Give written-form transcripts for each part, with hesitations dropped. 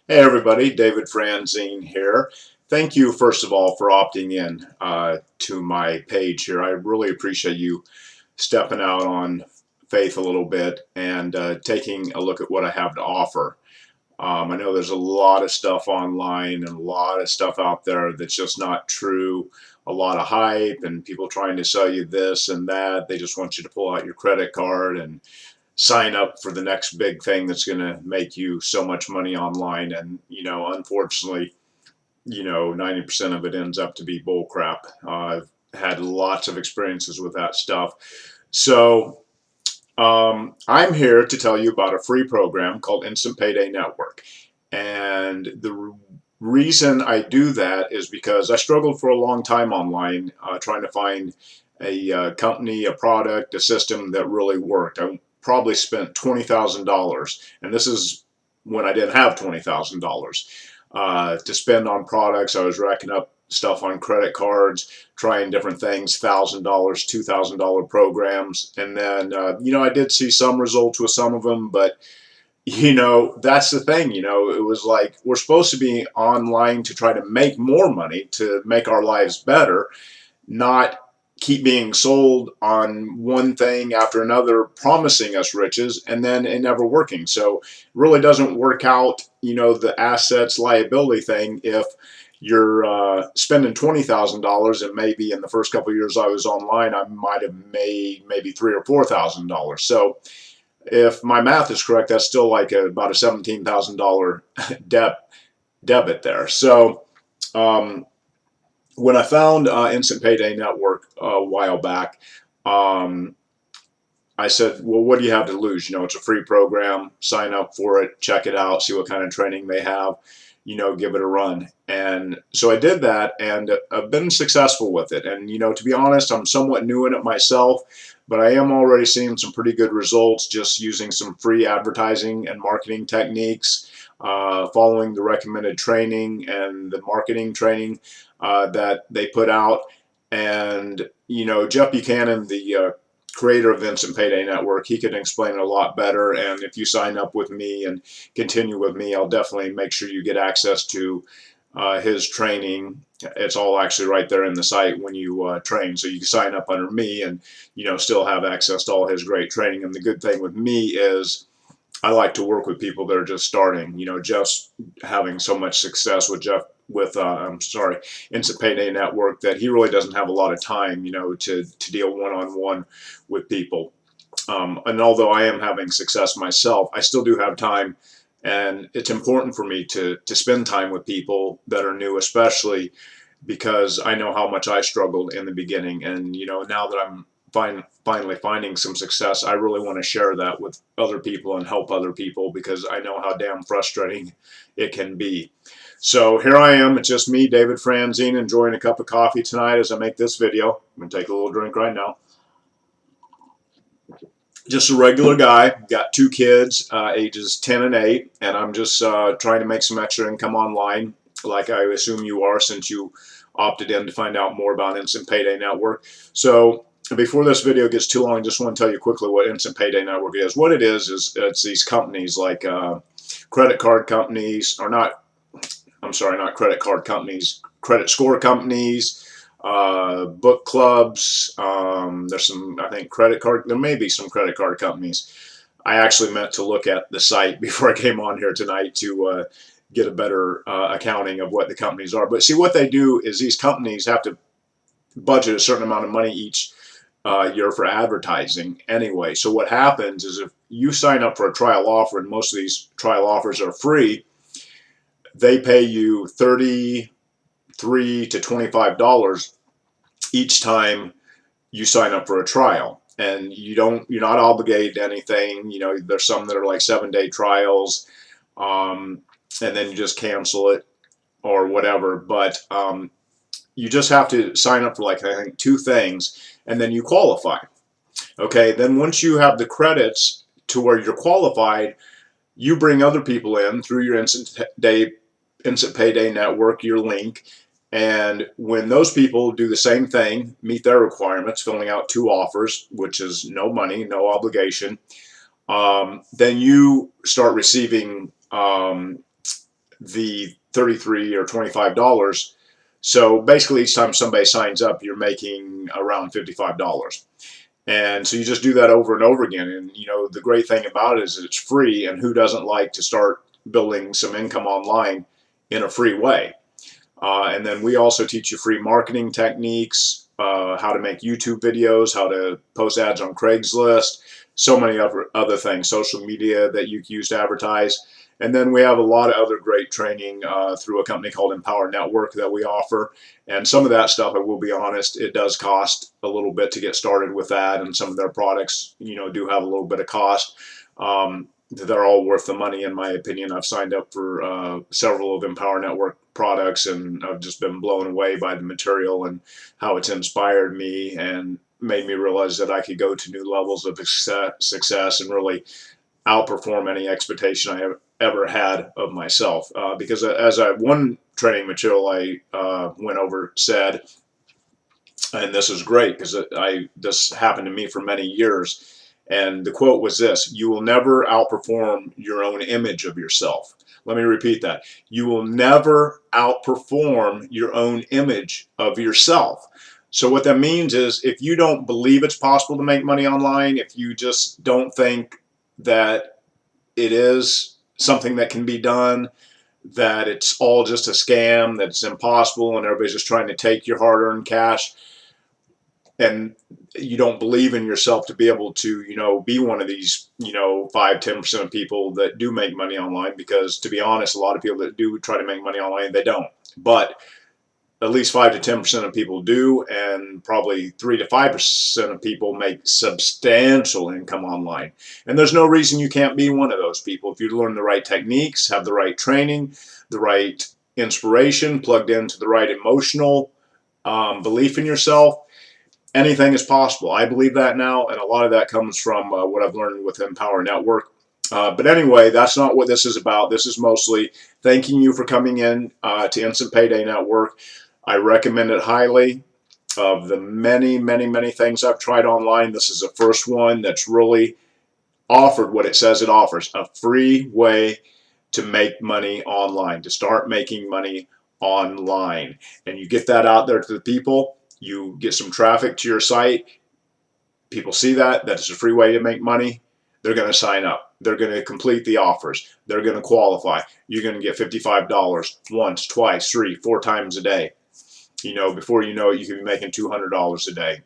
Hey everybody, David Franzen here. Thank you first of all for opting in to my page here. I really appreciate you stepping out on faith a little bit and taking a look at what I have to offer. I know there's a lot of stuff online and a lot of stuff out there that's just not true. A lot of hype and people trying to sell you this and that. They just want you to pull out your credit card and sign up for the next big thing that's going to make you so much money online. And, unfortunately, 90% of it ends up to be bull crap. I've had lots of experiences with that stuff. So, I'm here to tell you about a free program called Instant Payday Network. And the reason I do that is because I struggled for a long time online trying to find a company, a product, a system that really worked. I probably spent $20,000, and this is when I didn't have $20,000 to spend on products. I was racking up stuff on credit cards, trying different things, $1,000, $2,000 programs, and then I did see some results with some of them, but that's the thing. It was like we're supposed to be online to try to make more money, to make our lives better, not keep being sold on one thing after another, promising us riches, and then it never working. So it really doesn't work out, the assets liability thing if you're spending $20,000 and maybe in the first couple of years I was online, I might have made maybe $3,000 or $4,000. So if my math is correct, that's still like about a $17,000 debit there. So um, when I found Instant Payday Network a while back, um, I said, well, what do you have to lose? It's a free program. Sign up for it, check it out, see what kind of training they have, give it a run. And so I did that, and I've been successful with it. And, to be honest, I'm somewhat new in it myself, but I am already seeing some pretty good results just using some free advertising and marketing techniques, following the recommended training and the marketing training that they put out. And, Jeff Buchanan, the creator of Instant Payday Network, he can explain it a lot better. And if you sign up with me and continue with me, I'll definitely make sure you get access to his training. It's all actually right there in the site when you train. So you can sign up under me and, still have access to all his great training. And the good thing with me is I like to work with people that are just starting. Jeff's having so much success with Instant Payday Network that he really doesn't have a lot of time, to deal one-on-one with people. And although I am having success myself, I still do have time, and it's important for me to spend time with people that are new, especially because I know how much I struggled in the beginning. And now that I'm finally finding some success, I really want to share that with other people and help other people because I know how damn frustrating it can be. So here I am. It's just me, David Franzen, enjoying a cup of coffee tonight as I make this video. I'm going to take a little drink right now. Just a regular guy. Got two kids, ages 10 and 8, and I'm just trying to make some extra income online, like I assume you are since you opted in to find out more about Instant Payday Network. So before this video gets too long, I just want to tell you quickly what Instant Payday Network is. What it is it's these companies like credit card companies, or not, I'm sorry, not credit card companies, credit score companies, book clubs. There's some, I think, there may be some credit card companies. I actually meant to look at the site before I came on here tonight to get a better accounting of what the companies are. But see, what they do is these companies have to budget a certain amount of money each year for advertising anyway. So what happens is if you sign up for a trial offer, and most of these trial offers are free, they pay you $33 to $25 each time you sign up for a trial. And you're not obligated to anything. There's some that are like 7-day trials, and then you just cancel it or whatever. But you just have to sign up for, like, I think 2 things, and then you qualify. Okay, then once you have the credits to where you're qualified, you bring other people in through your Instant Payday Network, your link, and when those people do the same thing, meet their requirements, filling out 2 offers, which is no money, no obligation, then you start receiving the $33 or $25. So basically, each time somebody signs up, you're making around $55. And so you just do that over and over again. And you know, the great thing about it is it's free, and who doesn't like to start building some income online in a free way? And then we also teach you free marketing techniques, how to make YouTube videos, how to post ads on Craigslist, so many other things, social media that you can use to advertise. And then we have a lot of other great training through a company called Empower Network that we offer. And some of that stuff, I will be honest, it does cost a little bit to get started with that. And some of their products, you know, do have a little bit of cost. They're all worth the money, in my opinion. I've signed up for several of Empower Network products, and I've just been blown away by the material and how it's inspired me and made me realize that I could go to new levels of success and really outperform any expectation I have ever had of myself. Because as one training material I went over said, and this is great because this happened to me for many years. And the quote was this: "You will never outperform your own image of yourself." Let me repeat that. You will never outperform your own image of yourself. So what that means is, if you don't believe it's possible to make money online, if you just don't think that it is something that can be done, that it's all just a scam, that it's impossible and everybody's just trying to take your hard-earned cash, and you don't believe in yourself to be able to, you know, be one of these, you know, 5–10% of people that do make money online, because to be honest, a lot of people that do try to make money online, they don't. But at least 5–10% of people do, and probably 3–5% of people make substantial income online. And there's no reason you can't be one of those people if you learn the right techniques, have the right training, the right inspiration, plugged into the right emotional belief in yourself. Anything is possible. I believe that now, and a lot of that comes from what I've learned with Empower Network. But anyway, that's not what this is about. This is mostly thanking you for coming in to Instant Payday Network. I recommend it highly. Of the many, many, many things I've tried online, this is the first one that's really offered what it says it offers: a free way to make money online, to start making money online. And you get that out there to the people. You get some traffic to your site. People see that it's a free way to make money. They're going to sign up. They're going to complete the offers. They're going to qualify. You're going to get $55 once, twice, 3, 4 times a day. You know, before you know it, you could be making $200 a day.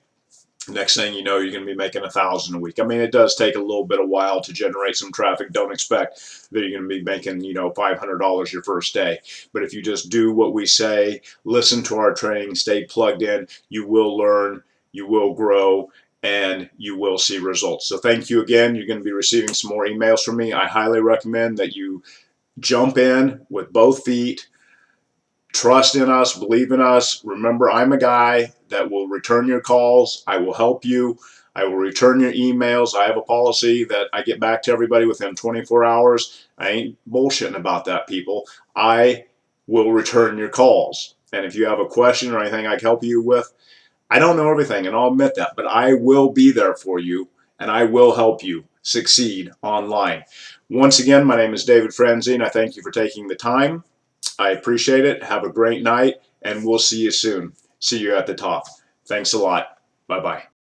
Next thing you know, you're going to be making $1,000 a week. I mean, it does take a little bit of while to generate some traffic. Don't expect that you're going to be making, you know, $500 your first day. But if you just do what we say, listen to our training, stay plugged in, you will learn, you will grow, and you will see results. So thank you again. You're going to be receiving some more emails from me. I highly recommend that you jump in with both feet. Trust in us, believe in us. Remember, I'm a guy that will return your calls. I will help you. I will return your emails. I have a policy that I get back to everybody within 24 hours. I ain't bullshitting about that, people. I will return your calls. And if you have a question or anything I can help you with, I don't know everything, and I'll admit that, but I will be there for you, and I will help you succeed online. Once again, my name is David Franzen. I thank you for taking the time. I appreciate it. Have a great night, and we'll see you soon. See you at the top. Thanks a lot. Bye-bye.